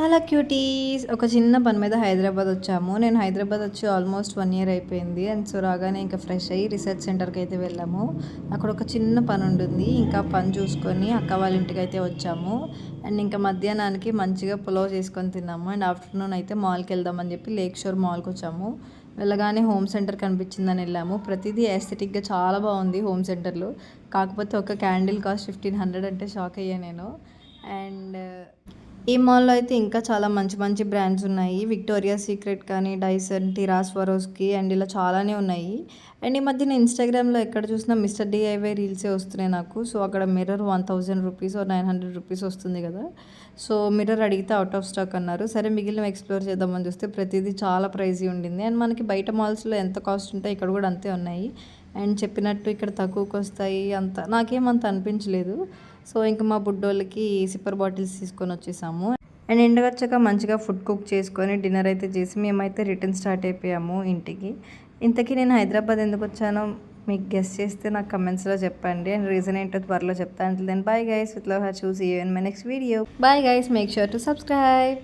Hello cuties, ఒక చిన్న పని మీద హైదరాబాద్ వచ్చాము. నేను హైదరాబాద్ వచ్చి ఆల్మోస్ట్ 1 ఇయర్ అయిపోయింది. అండ్ సో రాగానే ఇంకా ఫ్రెష్ అయ్యి రీసెర్చ్ సెంటర్కి అయితే వెళ్ళాము. అక్కడ ఒక చిన్న పని ఉంటుంది. ఇంకా పని చూసుకొని అక్క వాళ్ళ ఇంటికి అయితే వచ్చాము. అండ్ ఇంకా మధ్యాహ్నానికి మంచిగా పులావ్ చేసుకొని తిన్నాము. అండ్ ఆఫ్టర్నూన్ అయితే మాల్కి వెళ్దామని చెప్పి లేక్ షోర్ మాల్కి వచ్చాము. వెళ్ళగానే హోమ్ సెంటర్ కనిపించిందని వెళ్ళాము. ప్రతిదీ ఎస్థెటిక్గా చాలా బాగుంది హోమ్ సెంటర్లో. కాకపోతే ఒక క్యాండిల్ కాస్ట్ 1500 అంటే షాక్ అయ్యా నేను. అండ్ ఈ మాల్‌లో అయితే ఇంకా చాలా మంచి మంచి బ్రాండ్స్ ఉన్నాయి. విక్టోరియా సీక్రెట్ కానీ, డైసన్, టిరా స్వరోస్కి అండ్ ఇలా చాలానే ఉన్నాయి. అండ్ ఈ మధ్యన ఇన్‌స్టాగ్రామ్‌లో ఎక్కడ చూసినా మిస్టర్ డీఐవై రీల్సే వస్తున్నాయి నాకు. సో అక్కడ మిర్రర్ 1000 రూపీస్ ఆర్ 900 రూపీస్ వస్తుంది కదా. సో మిర్రర్ అడిగితే అవుట్ ఆఫ్ స్టాక్ అన్నారు. సరే మిగిలినవి ఎక్స్‌ప్లోర్ చేద్దామని చూస్తే ప్రతిదీ చాలా ప్రైజీ ఉండింది. అండ్ మనకి బయట మాల్స్‌లో ఎంత కాస్ట్ ఉంటాయి ఇక్కడ కూడా అంతే ఉన్నాయి. అండ్ చెప్పినట్టు ఇక్కడ తక్కువకి వస్తాయి అంత నాకేమంత అనిపించలేదు. సో ఇంకా మా బుడ్డోళ్ళకి సిప్పర్ బాటిల్స్ తీసుకొని వచ్చేసాము. అండ్ ఇంటికి వచ్చాక మంచిగా ఫుడ్ కుక్ చేసుకొని డిన్నర్ అయితే చేసి మేమైతే రిటర్న్ స్టార్ట్ అయిపోయాము ఇంటికి. ఇంతకీ నేను హైదరాబాద్ ఎందుకు వచ్చానో మీకు గెస్ చేస్తే నాకు కమెంట్స్లో చెప్పండి. అండ్ రీజన్ ఏంటో త్వరలో చెప్తాను. Then bye guys, with love her, చూసి you in my next video. Bye guys, make sure to subscribe.